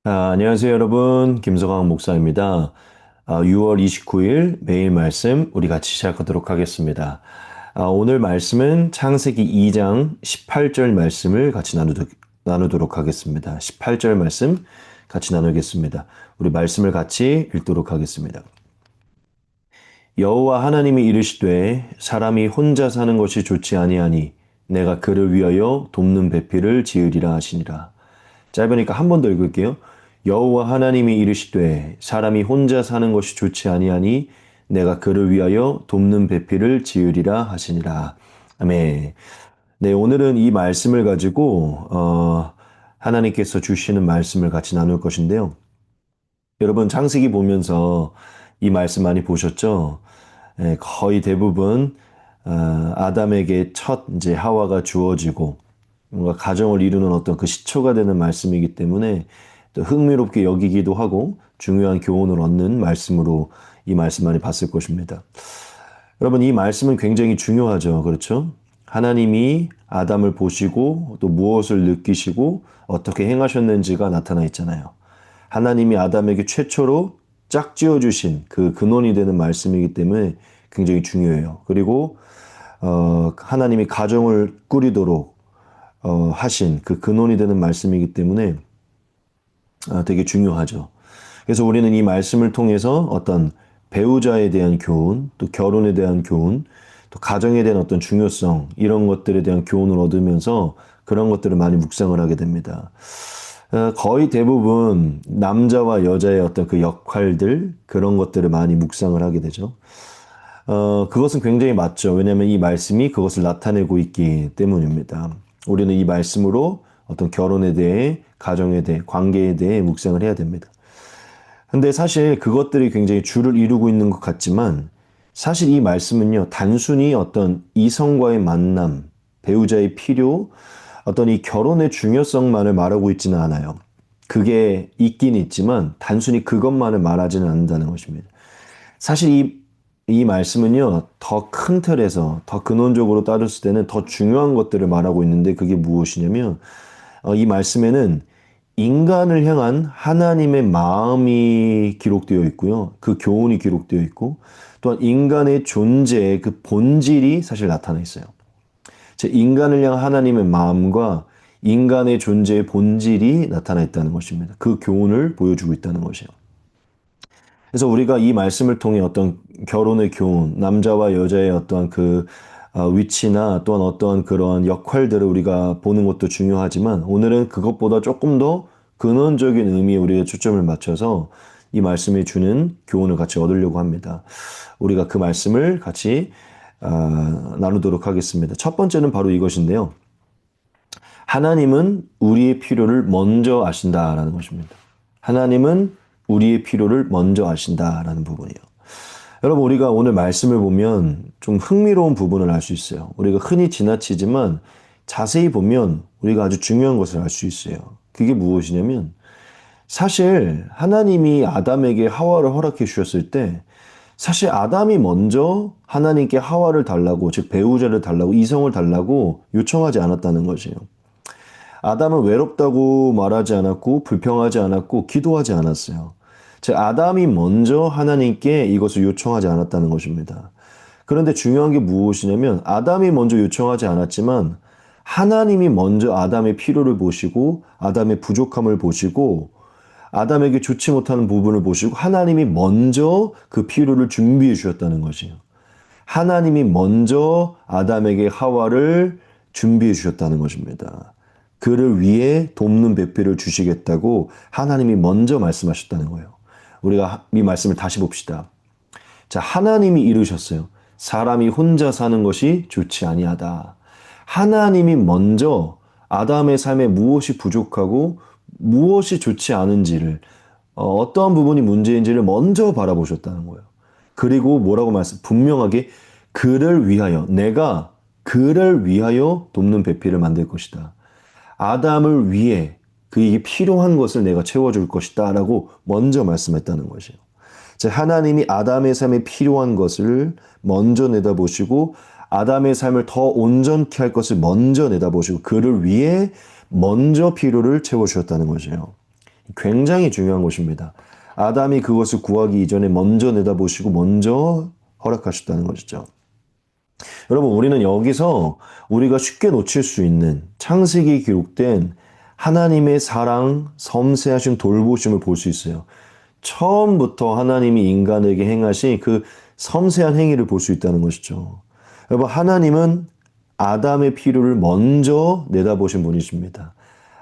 안녕하세요, 여러분. 김서강 목사입니다. 6월 29일 매일 말씀 우리 같이 시작하도록 하겠습니다. 오늘 말씀은 창세기 2장 18절 말씀을 같이 나누도록 하겠습니다. 18절 말씀 같이 나누겠습니다. 우리 말씀을 같이 읽도록 하겠습니다. 여호와 하나님이 이르시되 사람이 혼자 사는 것이 좋지 아니하니 내가 그를 위하여 돕는 배필을 지으리라 하시니라. 짧으니까 한 번 더 읽을게요. 여호와 하나님이 이르시되 사람이 혼자 사는 것이 좋지 아니하니 내가 그를 위하여 돕는 배필을 지으리라 하시니라. 아멘. 네, 오늘은 이 말씀을 가지고 하나님께서 주시는 말씀을 같이 나눌 것인데요. 여러분 창세기 보면서 이 말씀 많이 보셨죠? 거의 대부분 아담에게 첫 이제 하와가 주어지고 뭔가 가정을 이루는 어떤 그 시초가 되는 말씀이기 때문에 또 흥미롭게 여기기도 하고 중요한 교훈을 얻는 말씀으로 이 말씀 많이 봤을 것입니다. 여러분 이 말씀은 굉장히 중요하죠. 그렇죠? 하나님이 아담을 보시고 또 무엇을 느끼시고 어떻게 행하셨는지가 나타나 있잖아요. 하나님이 아담에게 최초로 짝지어 주신 그 근원이 되는 말씀이기 때문에 굉장히 중요해요. 그리고 하나님이 가정을 꾸리도록 하신 그 근원이 되는 말씀이기 때문에 되게 중요하죠. 그래서 우리는 이 말씀을 통해서 어떤 배우자에 대한 교훈, 또 결혼에 대한 교훈, 또 가정에 대한 어떤 중요성, 이런 것들에 대한 교훈을 얻으면서 그런 것들을 많이 묵상을 하게 됩니다. 거의 대부분 남자와 여자의 어떤 그 역할들, 그런 것들을 많이 묵상을 하게 되죠. 그것은 굉장히 맞죠. 왜냐하면 이 말씀이 그것을 나타내고 있기 때문입니다. 우리는 이 말씀으로 어떤 결혼에 대해, 가정에 대해, 관계에 대해 묵상을 해야 됩니다. 근데 사실 그것들이 굉장히 주를 이루고 있는 것 같지만 사실 이 말씀은요, 단순히 어떤 이성과의 만남, 배우자의 필요, 어떤 이 결혼의 중요성만을 말하고 있지는 않아요. 그게 있긴 있지만 단순히 그것만을 말하지는 않는다는 것입니다. 사실 이 말씀은요, 더 큰 틀에서, 더 근원적으로 따졌을 때는 더 중요한 것들을 말하고 있는데 그게 무엇이냐면, 이 말씀에는 인간을 향한 하나님의 마음이 기록되어 있고요. 그 교훈이 기록되어 있고, 또한 인간의 존재의 그 본질이 사실 나타나 있어요. 즉, 인간을 향한 하나님의 마음과 인간의 존재의 본질이 나타나 있다는 것입니다. 그 교훈을 보여주고 있다는 것이에요. 그래서 우리가 이 말씀을 통해 어떤 결혼의 교훈, 남자와 여자의 어떠한 그 위치나 또한 어떠한 그러한 역할들을 우리가 보는 것도 중요하지만 오늘은 그것보다 조금 더 근원적인 의미에 우리가 초점을 맞춰서 이 말씀이 주는 교훈을 같이 얻으려고 합니다. 우리가 그 말씀을 같이 나누도록 하겠습니다. 첫 번째는 바로 이것인데요. 하나님은 우리의 필요를 먼저 아신다라는 것입니다. 하나님은 우리의 필요를 먼저 아신다라는 부분이에요. 여러분, 우리가 오늘 말씀을 보면 좀 흥미로운 부분을 알 수 있어요. 우리가 흔히 지나치지만 자세히 보면 우리가 아주 중요한 것을 알 수 있어요. 그게 무엇이냐면 사실 하나님이 아담에게 하와를 허락해 주셨을 때 사실 아담이 먼저 하나님께 하와를 달라고, 즉 배우자를 달라고, 이성을 달라고 요청하지 않았다는 것이에요. 아담은 외롭다고 말하지 않았고 불평하지 않았고 기도하지 않았어요. 즉 아담이 먼저 하나님께 이것을 요청하지 않았다는 것입니다. 그런데 중요한 게 무엇이냐면 아담이 먼저 요청하지 않았지만 하나님이 먼저 아담의 필요를 보시고 아담의 부족함을 보시고 아담에게 좋지 못하는 부분을 보시고 하나님이 먼저 그 필요를 준비해 주셨다는 것이에요. 하나님이 먼저 아담에게 하와를 준비해 주셨다는 것입니다. 그를 위해 돕는 배필을 주시겠다고 하나님이 먼저 말씀하셨다는 거예요. 우리가 이 말씀을 다시 봅시다. 자, 하나님이 이르셨어요. 사람이 혼자 사는 것이 좋지 아니하다. 하나님이 먼저 아담의 삶에 무엇이 부족하고 무엇이 좋지 않은지를 어떠한 부분이 문제인지를 먼저 바라보셨다는 거예요. 그리고 뭐라고 분명하게 그를 위하여 내가 그를 위하여 돕는 배필을 만들 것이다. 아담을 위해 그에게 필요한 것을 내가 채워줄 것이다 라고 먼저 말씀했다는 것이에요. 즉 하나님이 아담의 삶에 필요한 것을 먼저 내다보시고 아담의 삶을 더 온전케 할 것을 먼저 내다보시고 그를 위해 먼저 필요를 채워주셨다는 것이에요. 굉장히 중요한 것입니다. 아담이 그것을 구하기 이전에 먼저 내다보시고 먼저 허락하셨다는 것이죠. 여러분, 우리는 여기서 우리가 쉽게 놓칠 수 있는 창세기에 기록된 하나님의 사랑, 섬세하신 돌보심을 볼 수 있어요. 처음부터 하나님이 인간에게 행하신 그 섬세한 행위를 볼 수 있다는 것이죠. 여러분, 하나님은 아담의 필요를 먼저 내다보신 분이십니다.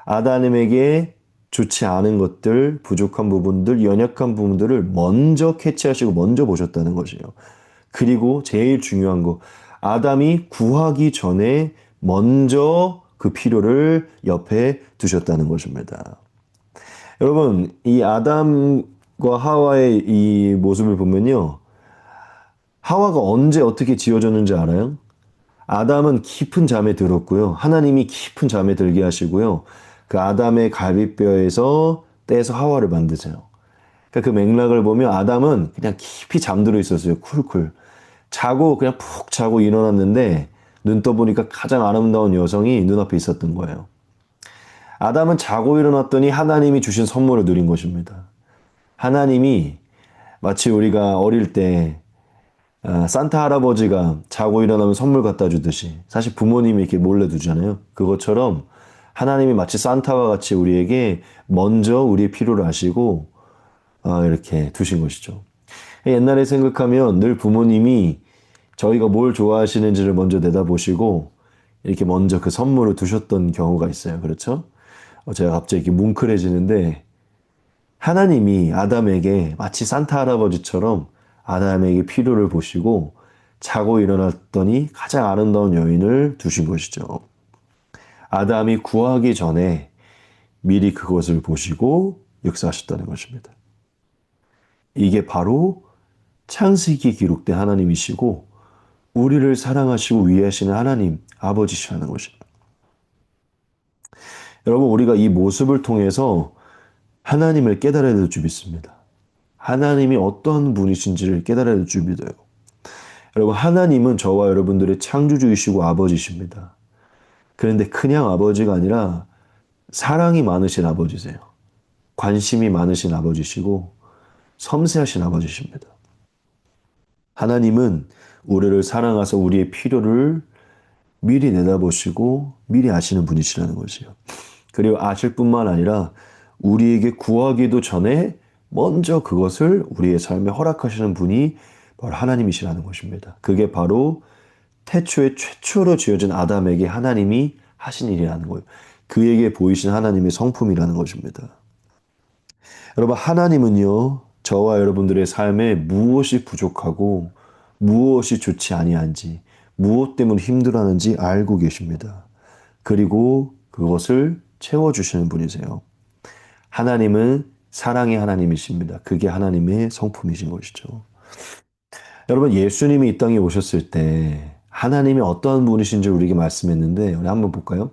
아담에게 좋지 않은 것들, 부족한 부분들, 연약한 부분들을 먼저 캐치하시고 먼저 보셨다는 것이에요. 그리고 제일 중요한 거, 아담이 구하기 전에 먼저 그 필요를 옆에 두셨다는 것입니다. 여러분, 이 아담과 하와의 이 모습을 보면요. 하와가 언제 어떻게 지어졌는지 알아요? 아담은 깊은 잠에 들었고요. 하나님이 깊은 잠에 들게 하시고요. 그 아담의 갈비뼈에서 떼서 하와를 만드세요. 그러니까 그 맥락을 보면 아담은 그냥 깊이 잠들어 있었어요. 쿨쿨. 자고 그냥 푹 자고 일어났는데 눈 떠보니까 가장 아름다운 여성이 눈앞에 있었던 거예요. 아담은 자고 일어났더니 하나님이 주신 선물을 누린 것입니다. 하나님이 마치 우리가 어릴 때 산타 할아버지가 자고 일어나면 선물 갖다 주듯이 사실 부모님이 이렇게 몰래 두잖아요. 그것처럼 하나님이 마치 산타와 같이 우리에게 먼저 우리의 필요를 아시고 이렇게 두신 것이죠. 옛날에 생각하면 늘 부모님이 저희가 뭘 좋아하시는지를 먼저 내다보시고 이렇게 먼저 그 선물을 두셨던 경우가 있어요. 그렇죠? 제가 갑자기 이렇게 뭉클해지는데 하나님이 아담에게 마치 산타 할아버지처럼 아담에게 필요를 보시고 자고 일어났더니 가장 아름다운 여인을 두신 것이죠. 아담이 구하기 전에 미리 그것을 보시고 역사하셨다는 것입니다. 이게 바로 창세기에 기록된 하나님이시고 우리를 사랑하시고 위하시는 하나님 아버지시라는 것입니다. 여러분, 우리가 이 모습을 통해서 하나님을 깨달아야 될 줄 믿습니다. 하나님이 어떤 분이신지를 깨달아야 될 줄 믿어요. 여러분, 하나님은 저와 여러분들의 창조주이시고 아버지십니다. 그런데 그냥 아버지가 아니라 사랑이 많으신 아버지세요. 관심이 많으신 아버지시고 섬세하신 아버지십니다. 하나님은 우리를 사랑하사 우리의 필요를 미리 내다보시고 미리 아시는 분이시라는 것이요. 그리고 아실 뿐만 아니라 우리에게 구하기도 전에 먼저 그것을 우리의 삶에 허락하시는 분이 바로 하나님이시라는 것입니다. 그게 바로 태초에 최초로 지어진 아담에게 하나님이 하신 일이라는 거예요. 그에게 보이신 하나님의 성품이라는 것입니다. 여러분, 하나님은요, 저와 여러분들의 삶에 무엇이 부족하고 무엇이 좋지 아니한지, 무엇 때문에 힘들어하는지 알고 계십니다. 그리고 그것을 채워주시는 분이세요. 하나님은 사랑의 하나님이십니다. 그게 하나님의 성품이신 것이죠. 여러분, 예수님이 이 땅에 오셨을 때 하나님이 어떠한 분이신지 우리에게 말씀했는데 우리 한번 볼까요?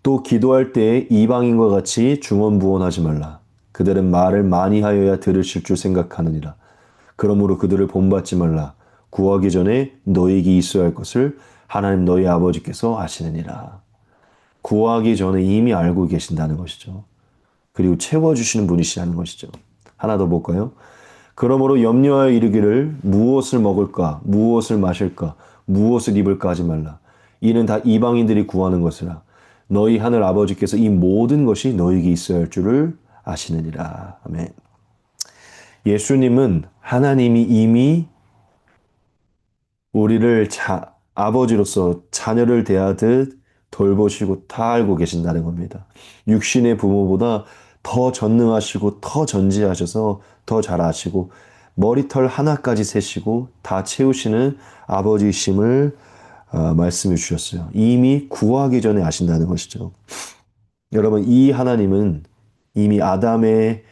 또 기도할 때 이방인과 같이 중언부언하지 말라. 그들은 말을 많이 하여야 들으실 줄 생각하느니라. 그러므로 그들을 본받지 말라. 구하기 전에 너에게 있어야 할 것을 하나님 너희 아버지께서 아시느니라. 구하기 전에 이미 알고 계신다는 것이죠. 그리고 채워주시는 분이시라는 것이죠. 하나 더 볼까요? 그러므로 염려하여 이르기를 무엇을 먹을까, 무엇을 마실까, 무엇을 입을까 하지 말라. 이는 다 이방인들이 구하는 것이라. 너희 하늘 아버지께서 이 모든 것이 너에게 있어야 할 줄을 아시느니라. 아멘. 예수님은 하나님이 이미 우리를 아버지로서 자녀를 대하듯 돌보시고 다 알고 계신다는 겁니다. 육신의 부모보다 더 전능하시고 더 전지하셔서 더 잘 아시고 머리털 하나까지 세시고 다 채우시는 아버지이심을 말씀해 주셨어요. 이미 구하기 전에 아신다는 것이죠. 여러분, 이 하나님은 이미 아담의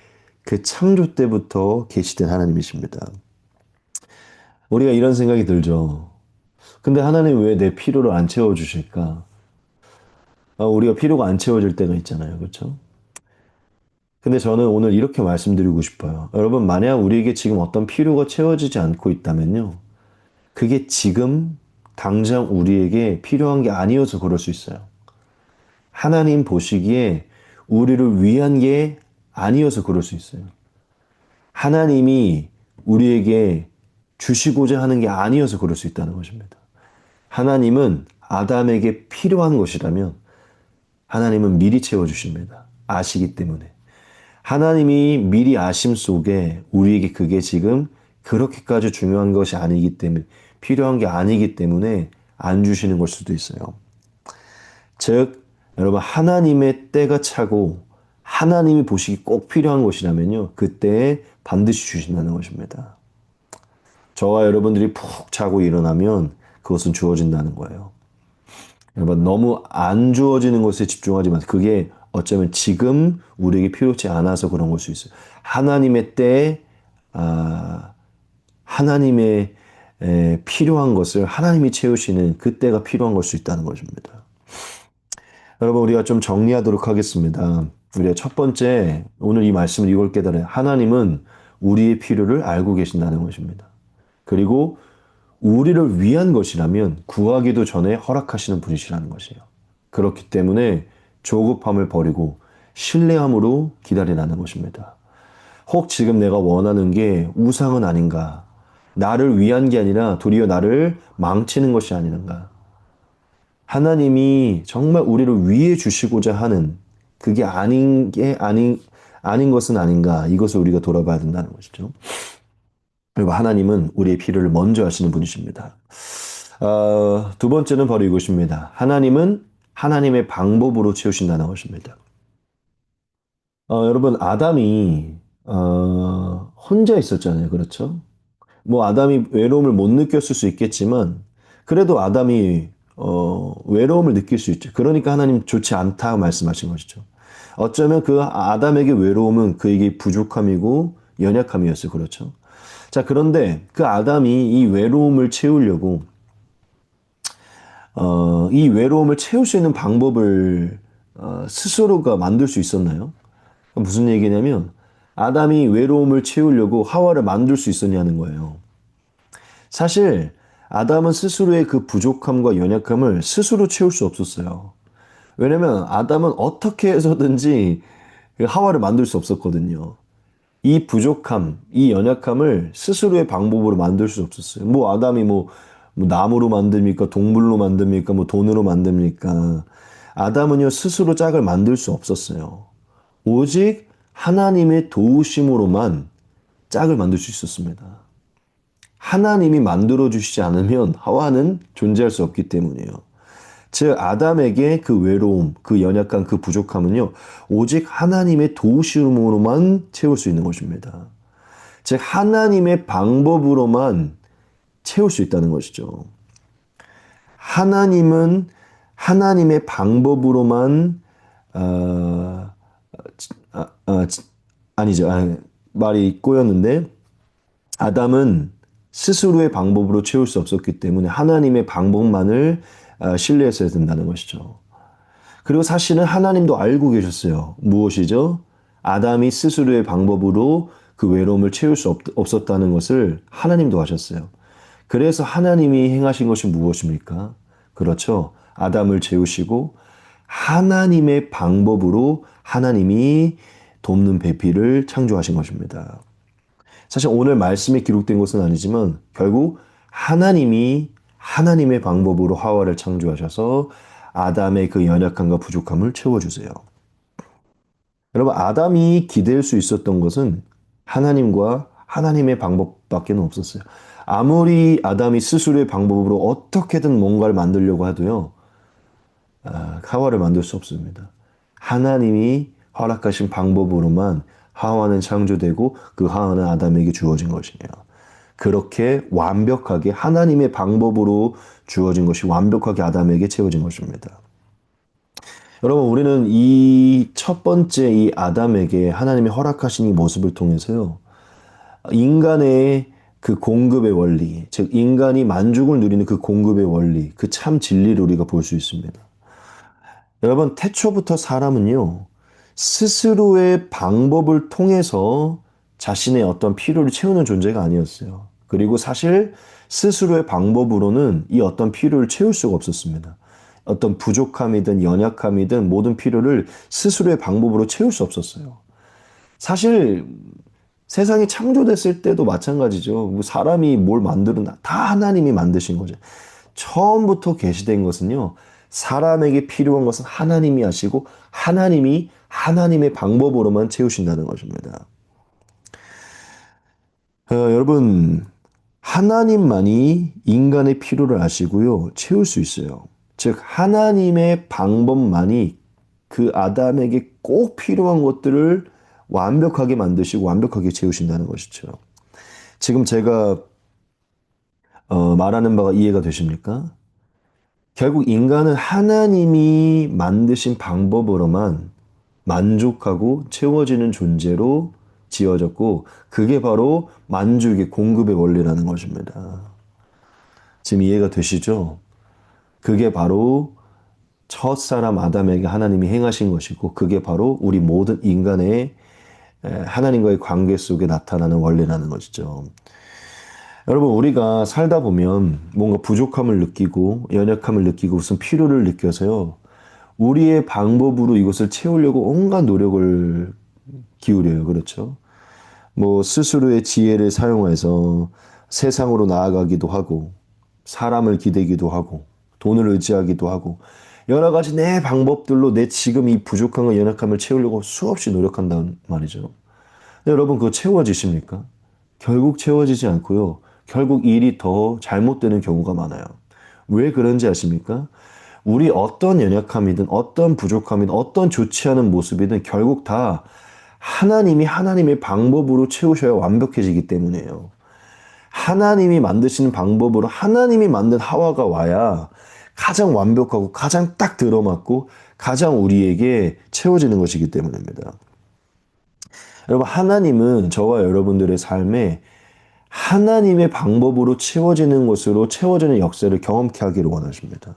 그 창조 때부터 계시된 하나님이십니다. 우리가 이런 생각이 들죠. 근데 하나님 왜 내 필요를 안 채워주실까? 우리가 필요가 안 채워질 때가 있잖아요. 그렇죠? 근데 저는 오늘 이렇게 말씀드리고 싶어요. 여러분, 만약 우리에게 지금 어떤 필요가 채워지지 않고 있다면요. 그게 지금 당장 우리에게 필요한 게 아니어서 그럴 수 있어요. 하나님 보시기에 우리를 위한 게 아니어서 그럴 수 있어요. 하나님이 우리에게 주시고자 하는 게 아니어서 그럴 수 있다는 것입니다. 하나님은 아담에게 필요한 것이라면 하나님은 미리 채워주십니다. 아시기 때문에. 하나님이 미리 아심 속에 우리에게 그게 지금 그렇게까지 중요한 것이 아니기 때문에, 필요한 게 아니기 때문에 안 주시는 걸 수도 있어요. 즉, 여러분, 하나님의 때가 차고 하나님이 보시기 꼭 필요한 것이라면요, 그때에 반드시 주신다는 것입니다. 저와 여러분들이 푹 자고 일어나면 그것은 주어진다는 거예요. 여러분, 너무 안 주어지는 것에 집중하지 마세요. 그게 어쩌면 지금 우리에게 필요치 않아서 그런 걸 수 있어요. 하나님의 때에, 하나님의 필요한 것을 하나님이 채우시는 그때가 필요한 걸 수 있다는 것입니다. 여러분, 우리가 좀 정리하도록 하겠습니다. 우리가 첫 번째, 오늘 이 말씀을 이걸 깨달아요. 하나님은 우리의 필요를 알고 계신다는 것입니다. 그리고 우리를 위한 것이라면 구하기도 전에 허락하시는 분이시라는 것이에요. 그렇기 때문에 조급함을 버리고 신뢰함으로 기다리라는 것입니다. 혹 지금 내가 원하는 게 우상은 아닌가? 나를 위한 게 아니라 도리어 나를 망치는 것이 아닌가? 하나님이 정말 우리를 위해 주시고자 하는 그게 아닌 것은 아닌가? 이것을 우리가 돌아봐야 된다는 것이죠. 그리고 하나님은 우리의 필요를 먼저 하시는 분이십니다. 두 번째는 바로 이것입니다. 하나님은 하나님의 방법으로 채우신다는 것입니다. 여러분, 아담이 혼자 있었잖아요. 그렇죠? 뭐 아담이 외로움을 못 느꼈을 수 있겠지만 그래도 아담이 외로움을 느낄 수 있죠. 그러니까 하나님 좋지 않다 말씀하신 것이죠. 어쩌면 그 아담에게 외로움은 그에게 부족함이고 연약함이었어요. 그렇죠? 자, 그런데 그 아담이 이 외로움을 채우려고 이 외로움을 채울 수 있는 방법을 스스로가 만들 수 있었나요? 무슨 얘기냐면 아담이 외로움을 채우려고 하와를 만들 수 있었냐는 거예요. 사실 아담은 스스로의 그 부족함과 연약함을 스스로 채울 수 없었어요. 왜냐면 아담은 어떻게 해서든지 그 하와를 만들 수 없었거든요. 이 부족함, 이 연약함을 스스로의 방법으로 만들 수 없었어요. 뭐 아담이 뭐 나무로 만듭니까? 동물로 만듭니까? 뭐 돈으로 만듭니까? 아담은요 스스로 짝을 만들 수 없었어요. 오직 하나님의 도우심으로만 짝을 만들 수 있었습니다. 하나님이 만들어 주시지 않으면 하와는 존재할 수 없기 때문이에요. 즉 아담에게 그 외로움, 그 연약한 그 부족함은요. 오직 하나님의 도우심으로만 채울 수 있는 것입니다. 즉 하나님의 방법으로만 채울 수 있다는 것이죠. 하나님은 하나님의 방법으로만 아니죠. 말이 꼬였는데 아담은 스스로의 방법으로 채울 수 없었기 때문에 하나님의 방법만을 신뢰했어야 된다는 것이죠. 그리고 사실은 하나님도 알고 계셨어요. 무엇이죠? 아담이 스스로의 방법으로 그 외로움을 채울 수 없었다는 것을 하나님도 아셨어요. 그래서 하나님이 행하신 것이 무엇입니까? 그렇죠. 아담을 재우시고 하나님의 방법으로 하나님이 돕는 배필을 창조하신 것입니다. 사실 오늘 말씀에 기록된 것은 아니지만 결국 하나님이 하나님의 방법으로 하와를 창조하셔서 아담의 그 연약함과 부족함을 채워주세요. 여러분, 아담이 기댈 수 있었던 것은 하나님과 하나님의 방법밖에 없었어요. 아무리 아담이 스스로의 방법으로 어떻게든 뭔가를 만들려고 해도요, 하와를 만들 수 없습니다. 하나님이 허락하신 방법으로만 하와는 창조되고 그 하와는 아담에게 주어진 것이에요. 그렇게 완벽하게 하나님의 방법으로 주어진 것이 완벽하게 아담에게 채워진 것입니다. 여러분, 우리는 이 첫 번째 이 아담에게 하나님이 허락하신 이 모습을 통해서요, 인간의 그 공급의 원리, 즉 인간이 만족을 누리는 그 공급의 원리, 그 참 진리를 우리가 볼 수 있습니다. 여러분, 태초부터 사람은요, 스스로의 방법을 통해서 자신의 어떤 필요를 채우는 존재가 아니었어요. 그리고 사실 스스로의 방법으로는 이 어떤 필요를 채울 수가 없었습니다. 어떤 부족함이든 연약함이든 모든 필요를 스스로의 방법으로 채울 수 없었어요. 사실 세상이 창조됐을 때도 마찬가지죠. 뭐 사람이 뭘 만들었나 다 하나님이 만드신 거죠. 처음부터 계시된 것은요. 사람에게 필요한 것은 하나님이 하시고 하나님이 하나님의 방법으로만 채우신다는 것입니다. 여러분, 하나님만이 인간의 필요를 아시고요. 채울 수 있어요. 즉, 하나님의 방법만이 그 아담에게 꼭 필요한 것들을 완벽하게 만드시고 완벽하게 채우신다는 것이죠. 지금 제가 말하는 바가 이해가 되십니까? 결국 인간은 하나님이 만드신 방법으로만 만족하고 채워지는 존재로 지어졌고, 그게 바로 만족의 공급의 원리라는 것입니다. 지금 이해가 되시죠? 그게 바로 첫사람 아담에게 하나님이 행하신 것이고, 그게 바로 우리 모든 인간의 하나님과의 관계 속에 나타나는 원리라는 것이죠. 여러분, 우리가 살다 보면 뭔가 부족함을 느끼고 연약함을 느끼고 무슨 필요를 느껴서요. 우리의 방법으로 이것을 채우려고 온갖 노력을 기울여요. 그렇죠? 뭐 스스로의 지혜를 사용해서 세상으로 나아가기도 하고 사람을 기대기도 하고 돈을 의지하기도 하고 여러 가지 내 방법들로 내 지금 이 부족함과 연약함을 채우려고 수없이 노력한다는 말이죠. 근데 여러분 그거 채워지십니까? 결국 채워지지 않고요. 결국 일이 더 잘못되는 경우가 많아요. 왜 그런지 아십니까? 우리 어떤 연약함이든 어떤 부족함이든 어떤 좋지 않은 모습이든 결국 다 하나님이 하나님의 방법으로 채우셔야 완벽해지기 때문이에요. 하나님이 만드시는 방법으로 하나님이 만든 하와가 와야 가장 완벽하고 가장 딱 들어맞고 가장 우리에게 채워지는 것이기 때문입니다. 여러분, 하나님은 저와 여러분들의 삶에 하나님의 방법으로 채워지는 것으로 채워지는 역사를 경험케 하기를 원하십니다.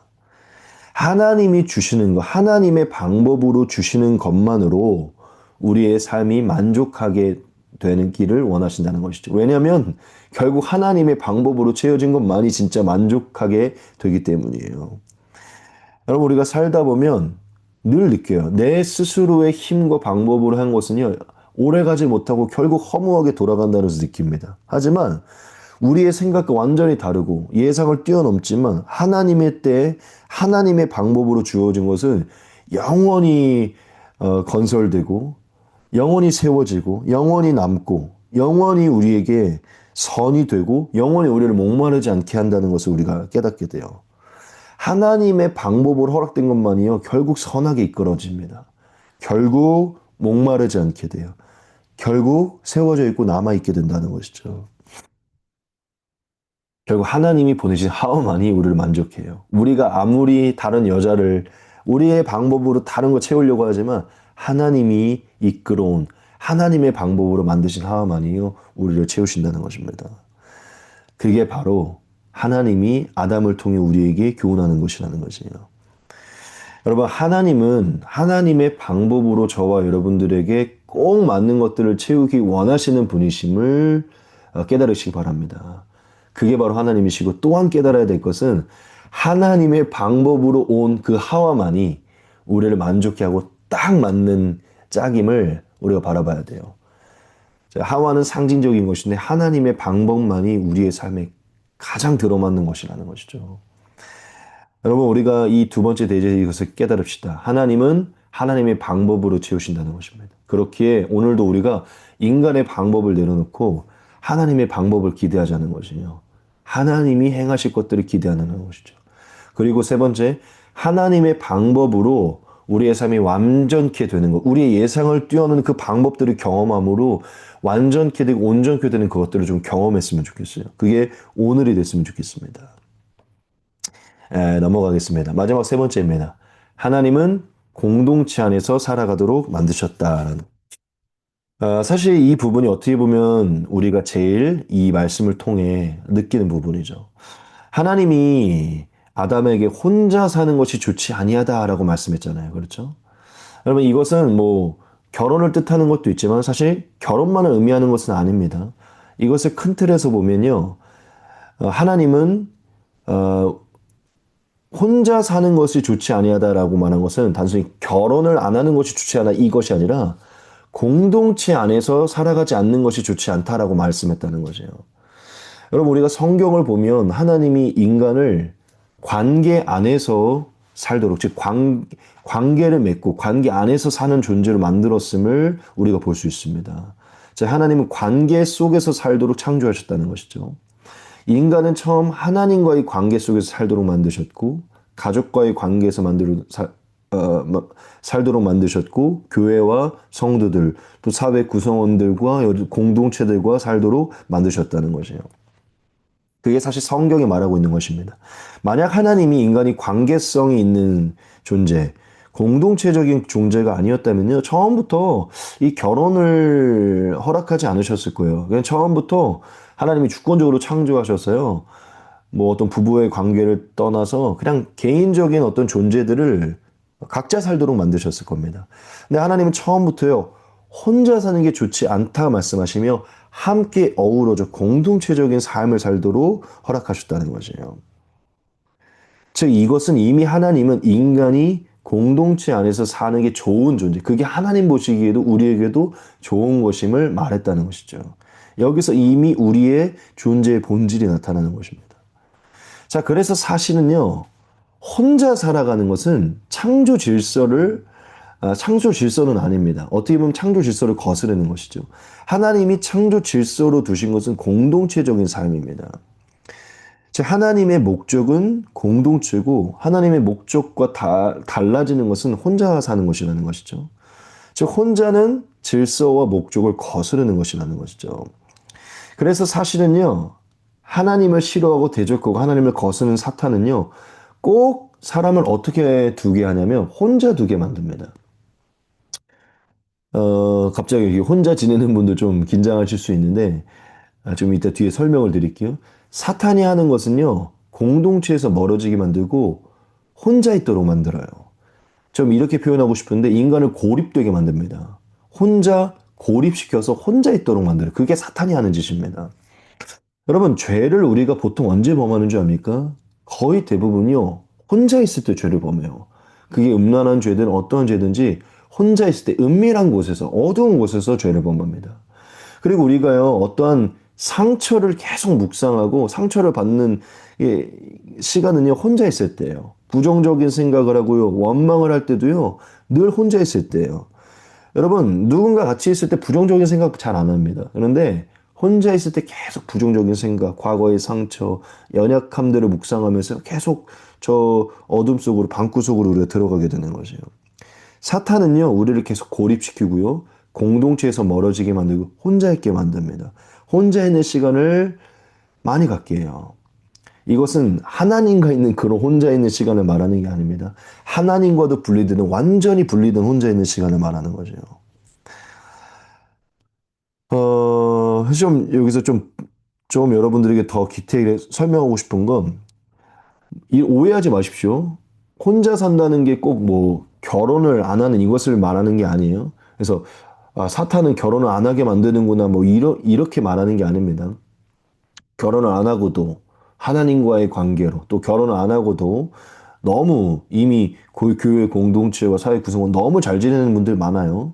하나님이 주시는 것, 하나님의 방법으로 주시는 것만으로 우리의 삶이 만족하게 되는 길을 원하신다는 것이죠. 왜냐하면 결국 하나님의 방법으로 채워진 것만이 진짜 만족하게 되기 때문이에요. 여러분, 우리가 살다 보면 늘 느껴요. 내 스스로의 힘과 방법으로 한 것은요, 오래가지 못하고 결국 허무하게 돌아간다는 것을 느낍니다. 하지만 우리의 생각과 완전히 다르고 예상을 뛰어넘지만 하나님의 때에 하나님의 방법으로 주어진 것은 영원히 건설되고 영원히 세워지고 영원히 남고 영원히 우리에게 선이 되고 영원히 우리를 목마르지 않게 한다는 것을 우리가 깨닫게 돼요. 하나님의 방법으로 허락된 것만이요. 결국 선하게 이끌어집니다. 결국 목마르지 않게 돼요. 결국 세워져 있고 남아있게 된다는 것이죠. 결국 하나님이 보내신 하와만이 우리를 만족해요. 우리가 아무리 다른 여자를 우리의 방법으로 다른 거 채우려고 하지만 하나님이 이끌어온 하나님의 방법으로 만드신 하와만이요. 우리를 채우신다는 것입니다. 그게 바로 하나님이 아담을 통해 우리에게 교훈하는 것이라는 것이에요. 여러분, 하나님은 하나님의 방법으로 저와 여러분들에게 꼭 맞는 것들을 채우기 원하시는 분이심을 깨달으시기 바랍니다. 그게 바로 하나님이시고 또한 깨달아야 될 것은 하나님의 방법으로 온 그 하와만이 우리를 만족해 하고 딱 맞는 짝임을 우리가 바라봐야 돼요. 하와는 상징적인 것인데 하나님의 방법만이 우리의 삶에 가장 들어맞는 것이라는 것이죠. 여러분, 우리가 이 두 번째 대제에 이것을 깨달읍시다. 하나님은 하나님의 방법으로 채우신다는 것입니다. 그렇기에 오늘도 우리가 인간의 방법을 내려놓고 하나님의 방법을 기대하자는 것이요. 하나님이 행하실 것들을 기대하는 것이죠. 그리고 세 번째, 하나님의 방법으로 우리의 삶이 완전케 되는 것, 우리의 예상을 뛰어넘는 그 방법들을 경험함으로 완전케 되고 온전케 되는 그것들을 좀 경험했으면 좋겠어요. 그게 오늘이 됐으면 좋겠습니다. 넘어가겠습니다. 마지막 세 번째입니다. 하나님은 공동체 안에서 살아가도록 만드셨다라는. 사실 이 부분이 어떻게 보면 우리가 제일 이 말씀을 통해 느끼는 부분이죠. 하나님이 아담에게 혼자 사는 것이 좋지 아니하다라고 말씀했잖아요. 그렇죠? 여러분, 이것은 뭐 결혼을 뜻하는 것도 있지만 사실 결혼만을 의미하는 것은 아닙니다. 이것을 큰 틀에서 보면요. 하나님은 혼자 사는 것이 좋지 아니하다라고 말한 것은 단순히 결혼을 안 하는 것이 좋지 않아 이것이 아니라 공동체 안에서 살아가지 않는 것이 좋지 않다라고 말씀했다는 거죠. 여러분, 우리가 성경을 보면 하나님이 인간을 관계 안에서 살도록, 즉, 관계를 맺고 관계 안에서 사는 존재로 만들었음을 우리가 볼 수 있습니다. 즉, 하나님은 관계 속에서 살도록 창조하셨다는 것이죠. 인간은 처음 하나님과의 관계 속에서 살도록 만드셨고, 가족과의 관계에서 살도록 만드셨고, 교회와 성도들, 또 사회 구성원들과 공동체들과 살도록 만드셨다는 것이에요. 그게 사실 성경이 말하고 있는 것입니다. 만약 하나님이 인간이 관계성이 있는 존재, 공동체적인 존재가 아니었다면요, 처음부터 이 결혼을 허락하지 않으셨을 거예요. 그냥 처음부터 하나님이 주권적으로 창조하셨어요. 뭐 어떤 부부의 관계를 떠나서 그냥 개인적인 어떤 존재들을 각자 살도록 만드셨을 겁니다. 근데 하나님은 처음부터요, 혼자 사는 게 좋지 않다 말씀하시며 함께 어우러져 공동체적인 삶을 살도록 허락하셨다는 것이에요. 즉, 이것은 이미 하나님은 인간이 공동체 안에서 사는 게 좋은 존재, 그게 하나님 보시기에도 우리에게도 좋은 것임을 말했다는 것이죠. 여기서 이미 우리의 존재의 본질이 나타나는 것입니다. 자, 그래서 사실은요, 혼자 살아가는 것은 창조 질서는 아닙니다. 어떻게 보면 창조 질서를 거스르는 것이죠. 하나님이 창조 질서로 두신 것은 공동체적인 삶입니다. 즉, 하나님의 목적은 공동체고 하나님의 목적과 달라지는 것은 혼자 사는 것이라는 것이죠. 즉, 혼자는 질서와 목적을 거스르는 것이라는 것이죠. 그래서 사실은요, 하나님을 싫어하고 대적하고 하나님을 거스르는 사탄은요, 꼭 사람을 어떻게 두게 하냐면 혼자 두게 만듭니다. 갑자기 혼자 지내는 분들 좀 긴장하실 수 있는데, 좀 이따 뒤에 설명을 드릴게요. 사탄이 하는 것은요, 공동체에서 멀어지게 만들고 혼자 있도록 만들어요. 좀 이렇게 표현하고 싶은데, 인간을 고립되게 만듭니다. 혼자 고립시켜서 혼자 있도록 만들어요. 그게 사탄이 하는 짓입니다. 여러분, 죄를 우리가 보통 언제 범하는 줄 압니까? 거의 대부분이요, 혼자 있을 때 죄를 범해요. 그게 음란한 죄든 어떠한 죄든지 혼자 있을 때 은밀한 곳에서, 어두운 곳에서 죄를 범합니다. 그리고 우리가요, 어떠한 상처를 계속 묵상하고 상처를 받는 시간은요, 혼자 있을 때예요. 부정적인 생각을 하고요, 원망을 할 때도요, 늘 혼자 있을 때예요. 여러분, 누군가 같이 있을 때 부정적인 생각 잘 안 합니다. 그런데 혼자 있을 때 계속 부정적인 생각, 과거의 상처, 연약함들을 묵상하면서 계속 저 어둠 속으로, 방구 속으로 우리가 들어가게 되는 것이에요. 사탄은요, 우리를 계속 고립시키고요, 공동체에서 멀어지게 만들고 혼자 있게 만듭니다. 혼자 있는 시간을 많이 갖게 해요. 이것은 하나님과 있는 그런 혼자 있는 시간을 말하는 게 아닙니다. 하나님과도 분리되는, 완전히 분리된 혼자 있는 시간을 말하는 거죠. 여기서 좀 여러분들에게 더 디테일에 설명하고 싶은 건, 오해하지 마십시오. 혼자 산다는 게 꼭 뭐 결혼을 안 하는 이것을 말하는 게 아니에요. 그래서 사탄은 결혼을 안 하게 만드는구나 뭐 이렇게 말하는 게 아닙니다. 결혼을 안 하고도 하나님과의 관계로, 또 결혼을 안 하고도 너무 이미 교회 공동체와 사회 구성원 너무 잘 지내는 분들 많아요.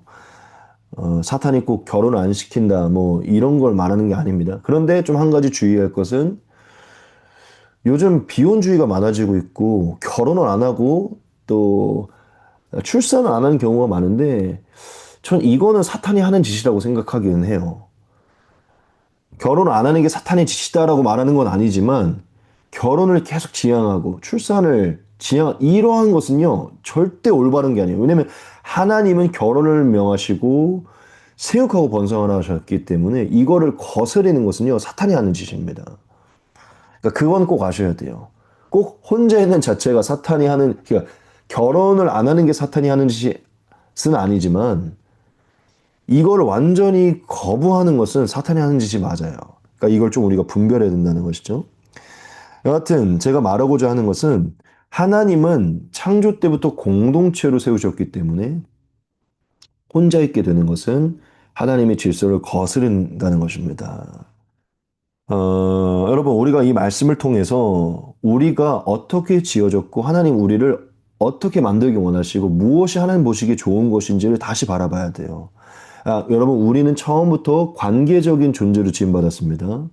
사탄이 꼭 결혼을 안 시킨다 뭐 이런 걸 말하는 게 아닙니다. 그런데 좀 한 가지 주의할 것은, 요즘 비혼주의가 많아지고 있고 결혼을 안 하고 또 출산을 안 하는 경우가 많은데, 전 이거는 사탄이 하는 짓이라고 생각하기는 해요. 결혼을 안 하는 게 사탄의 짓이다라고 말하는 건 아니지만, 결혼을 계속 지향하고 출산을 이러한 것은요, 절대 올바른 게 아니에요. 왜냐면 하나님은 결혼을 명하시고 생육하고 번성하라 하셨기 때문에 이거를 거스르는 것은요, 사탄이 하는 짓입니다. 그러니까 그건 꼭 아셔야 돼요. 꼭 혼자 있는 자체가 사탄이 하는, 그러니까 결혼을 안 하는 게 사탄이 하는 짓은 아니지만, 이걸 완전히 거부하는 것은 사탄이 하는 짓이 맞아요. 그러니까 이걸 좀 우리가 분별해야 된다는 것이죠. 여하튼 제가 말하고자 하는 것은, 하나님은 창조 때부터 공동체로 세우셨기 때문에 혼자 있게 되는 것은 하나님의 질서를 거스른다는 것입니다. 여러분, 우리가 이 말씀을 통해서 우리가 어떻게 지어졌고 하나님 우리를 어떻게 만들기 원하시고 무엇이 하나님 보시기에 좋은 것인지를 다시 바라봐야 돼요. 여러분, 우리는 처음부터 관계적인 존재로 지음받았습니다.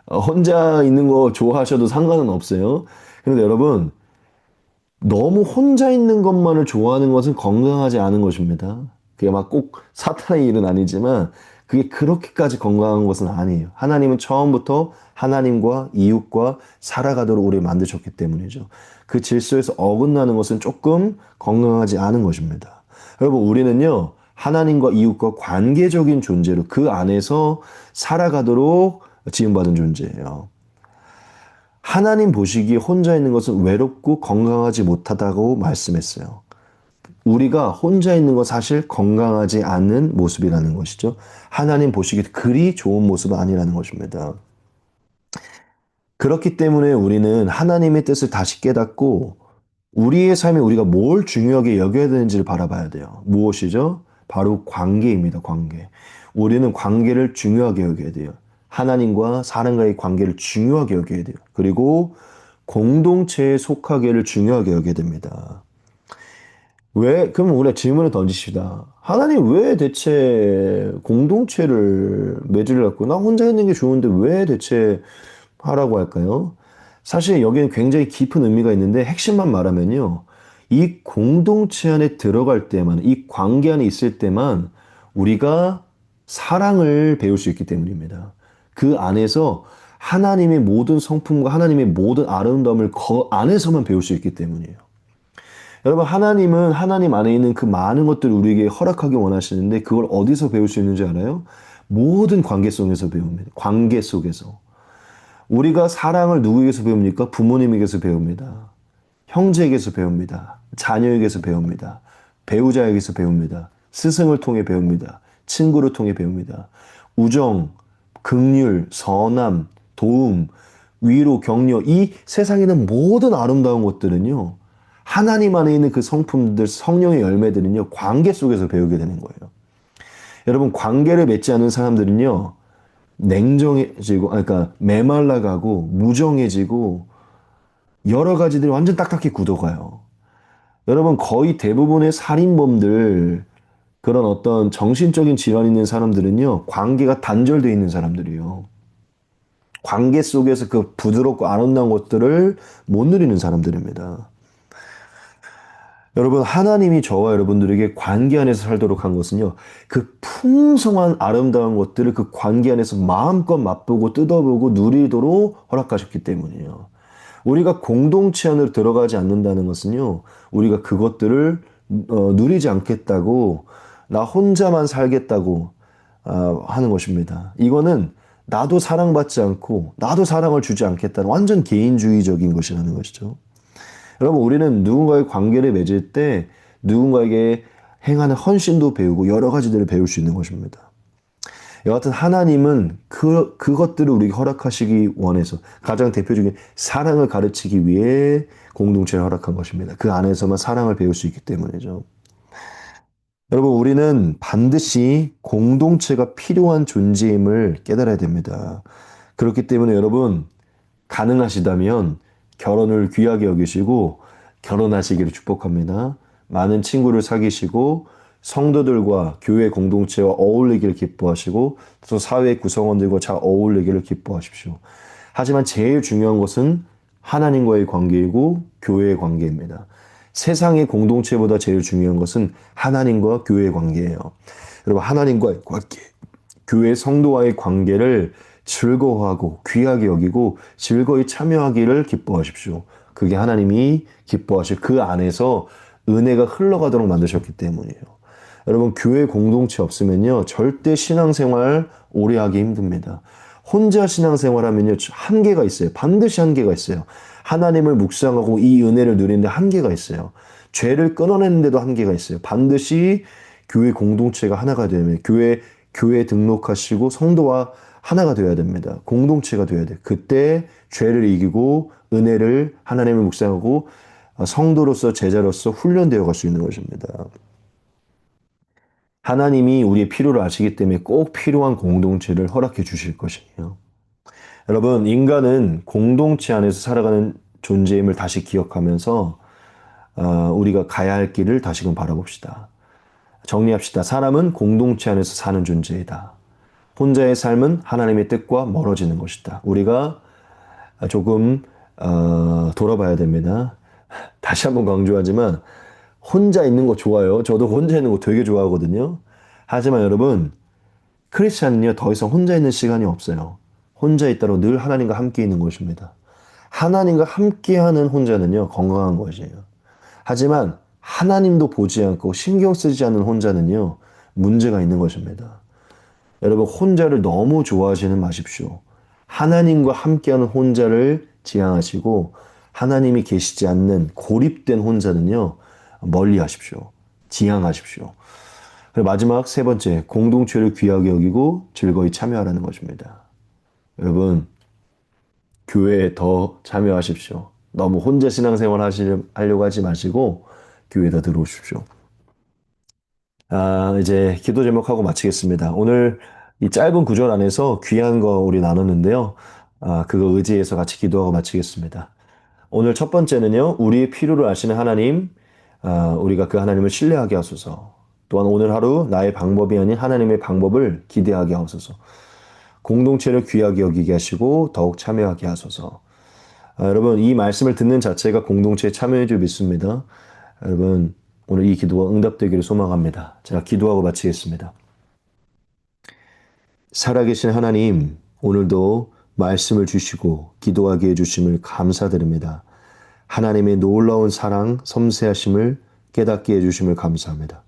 혼자 있는 거 좋아하셔도 상관은 없어요. 그런데 여러분, 너무 혼자 있는 것만을 좋아하는 것은 건강하지 않은 것입니다. 그게 막 꼭 사탄의 일은 아니지만 그게 그렇게까지 건강한 것은 아니에요. 하나님은 처음부터 하나님과 이웃과 살아가도록 우리를 만드셨기 때문이죠. 그 질서에서 어긋나는 것은 조금 건강하지 않은 것입니다. 여러분, 우리는요, 하나님과 이웃과 관계적인 존재로 그 안에서 살아가도록 지음받은 존재예요. 하나님 보시기에 혼자 있는 것은 외롭고 건강하지 못하다고 말씀했어요. 우리가 혼자 있는 건 사실 건강하지 않은 모습이라는 것이죠. 하나님 보시기에 그리 좋은 모습은 아니라는 것입니다. 그렇기 때문에 우리는 하나님의 뜻을 다시 깨닫고 우리의 삶에 우리가 뭘 중요하게 여겨야 되는지를 바라봐야 돼요. 무엇이죠? 바로 관계입니다. 관계. 우리는 관계를 중요하게 여겨야 돼요. 하나님과 사람과의 관계를 중요하게 여겨야 돼요. 그리고 공동체에 속하기를 중요하게 여겨야 됩니다. 그럼 우리가 질문을 던지시다. 하나님 왜 대체 공동체를 맺으려 했고, 나 혼자 있는 게 좋은데 왜 대체 하라고 할까요? 사실 여기는 굉장히 깊은 의미가 있는데 핵심만 말하면요. 이 공동체 안에 들어갈 때만, 이 관계 안에 있을 때만 우리가 사랑을 배울 수 있기 때문입니다. 그 안에서 하나님의 모든 성품과 하나님의 모든 아름다움을 그 안에서만 배울 수 있기 때문이에요. 여러분, 하나님은 하나님 안에 있는 그 많은 것들을 우리에게 허락하기 원하시는데 그걸 어디서 배울 수 있는지 알아요? 모든 관계 속에서 배웁니다. 관계 속에서. 우리가 사랑을 누구에게서 배웁니까? 부모님에게서 배웁니다. 형제에게서 배웁니다. 자녀에게서 배웁니다. 배우자에게서 배웁니다. 스승을 통해 배웁니다. 친구를 통해 배웁니다. 우정, 긍휼, 선함, 도움, 위로, 격려, 이 세상에는 모든 아름다운 것들은요, 하나님 안에 있는 그 성품들, 성령의 열매들은요, 관계 속에서 배우게 되는 거예요. 여러분, 관계를 맺지 않는 사람들은요, 냉정해지고, 그러니까 메말라가고, 무정해지고, 여러 가지들이 완전 딱딱히 굳어가요. 여러분, 거의 대부분의 살인범들, 그런 어떤 정신적인 질환 있는 사람들은요, 관계가 단절되어 있는 사람들이에요. 관계 속에서 그 부드럽고 아름다운 것들을 못 누리는 사람들입니다. 여러분, 하나님이 저와 여러분들에게 관계 안에서 살도록 한 것은요, 그 풍성한 아름다운 것들을 그 관계 안에서 마음껏 맛보고 뜯어보고 누리도록 허락하셨기 때문이에요. 우리가 공동체 안으로 들어가지 않는다는 것은요, 우리가 그것들을 누리지 않겠다고, 나 혼자만 살겠다고 하는 것입니다. 이거는 나도 사랑받지 않고, 나도 사랑을 주지 않겠다는 완전 개인주의적인 것이라는 것이죠. 여러분, 우리는 누군가의 관계를 맺을 때 누군가에게 행하는 헌신도 배우고 여러 가지들을 배울 수 있는 것입니다. 여하튼 하나님은 그것들을 우리에게 허락하시기 원해서 가장 대표적인 사랑을 가르치기 위해 공동체를 허락한 것입니다. 그 안에서만 사랑을 배울 수 있기 때문이죠. 여러분, 우리는 반드시 공동체가 필요한 존재임을 깨달아야 됩니다. 그렇기 때문에 여러분, 가능하시다면 결혼을 귀하게 여기시고 결혼하시기를 축복합니다. 많은 친구를 사귀시고 성도들과 교회 공동체와 어울리기를 기뻐하시고 또 사회 구성원들과 잘 어울리기를 기뻐하십시오. 하지만 제일 중요한 것은 하나님과의 관계이고 교회의 관계입니다. 세상의 공동체보다 제일 중요한 것은 하나님과 교회의 관계예요. 여러분, 하나님과의 관계, 교회 성도와의 관계를 즐거워하고 귀하게 여기고 즐거이 참여하기를 기뻐하십시오. 그게 하나님이 기뻐하실 그 안에서 은혜가 흘러가도록 만드셨기 때문이에요. 여러분, 교회 공동체 없으면요, 절대 신앙생활 오래 하기 힘듭니다. 혼자 신앙생활 하면요, 한계가 있어요. 반드시 한계가 있어요. 하나님을 묵상하고 이 은혜를 누리는데 한계가 있어요. 죄를 끊어내는데도 한계가 있어요. 반드시 교회 공동체가 하나가 되면 교회 등록하시고 성도와 하나가 되어야 됩니다. 공동체가 되어야 돼요. 그때 죄를 이기고 은혜를 하나님을 묵상하고 성도로서 제자로서 훈련되어 갈 수 있는 것입니다. 하나님이 우리의 필요를 아시기 때문에 꼭 필요한 공동체를 허락해 주실 것이에요. 여러분, 인간은 공동체 안에서 살아가는 존재임을 다시 기억하면서 우리가 가야 할 길을 다시금 바라봅시다. 정리합시다. 사람은 공동체 안에서 사는 존재이다. 혼자의 삶은 하나님의 뜻과 멀어지는 것이다. 우리가 조금 돌아봐야 됩니다. 다시 한번 강조하지만 혼자 있는 거 좋아요. 저도 혼자 있는 거 되게 좋아하거든요. 하지만 여러분, 크리스찬은요, 더 이상 혼자 있는 시간이 없어요. 혼자 있다로 늘 하나님과 함께 있는 것입니다. 하나님과 함께하는 혼자는요, 건강한 것이에요. 하지만 하나님도 보지 않고 신경 쓰지 않는 혼자는요, 문제가 있는 것입니다. 여러분, 혼자를 너무 좋아하지는 마십시오. 하나님과 함께하는 혼자를 지향하시고 하나님이 계시지 않는 고립된 혼자는요, 멀리 하십시오. 지향하십시오. 그리고 마지막 세 번째, 공동체를 귀하게 여기고 즐거이 참여하라는 것입니다. 여러분, 교회에 더 참여하십시오. 너무 혼자 신앙생활 하려고 하지 마시고 교회에 더 들어오십시오. 이제 기도 제목하고 마치겠습니다. 오늘 이 짧은 구절 안에서 귀한 거 우리 나눴는데요. 그거 의지해서 같이 기도하고 마치겠습니다. 오늘 첫 번째는요, 우리의 필요를 아시는 하나님, 우리가 그 하나님을 신뢰하게 하소서. 또한 오늘 하루 나의 방법이 아닌 하나님의 방법을 기대하게 하소서. 공동체를 귀하게 여기게 하시고 더욱 참여하게 하소서. 여러분, 이 말씀을 듣는 자체가 공동체에 참여해 줄 믿습니다. 여러분, 오늘 이 기도가 응답되기를 소망합니다. 제가 기도하고 마치겠습니다. 살아계신 하나님, 오늘도 말씀을 주시고 기도하게 해주심을 감사드립니다. 하나님의 놀라운 사랑, 섬세하심을 깨닫게 해주심을 감사합니다.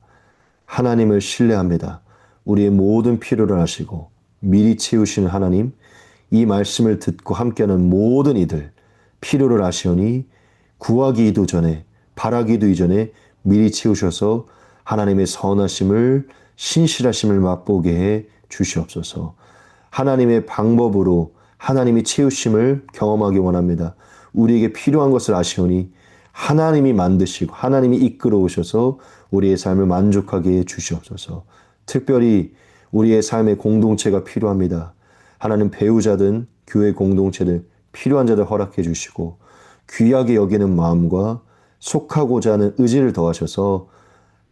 하나님을 신뢰합니다. 우리의 모든 필요를 아시고 미리 채우시는 하나님, 이 말씀을 듣고 함께하는 모든 이들 필요를 아시오니 구하기도 전에 바라기도 이전에 미리 채우셔서 하나님의 선하심을 신실하심을 맛보게 해 주시옵소서. 하나님의 방법으로 하나님이 채우심을 경험하기 원합니다. 우리에게 필요한 것을 아시오니 하나님이 만드시고 하나님이 이끌어 오셔서 우리의 삶을 만족하게 해 주시옵소서. 특별히 우리의 삶의 공동체가 필요합니다. 하나님 배우자든 교회 공동체들 필요한 자들 허락해 주시고 귀하게 여기는 마음과 속하고자 하는 의지를 더하셔서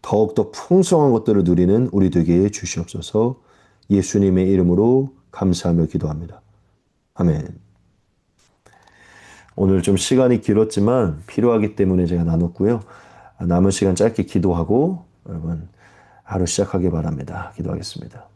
더욱더 풍성한 것들을 누리는 우리 되게 해 주시옵소서. 예수님의 이름으로 감사하며 기도합니다. 아멘. 오늘 좀 시간이 길었지만 필요하기 때문에 제가 나눴고요. 남은 시간 짧게 기도하고 여러분 하루 시작하기 바랍니다. 기도하겠습니다.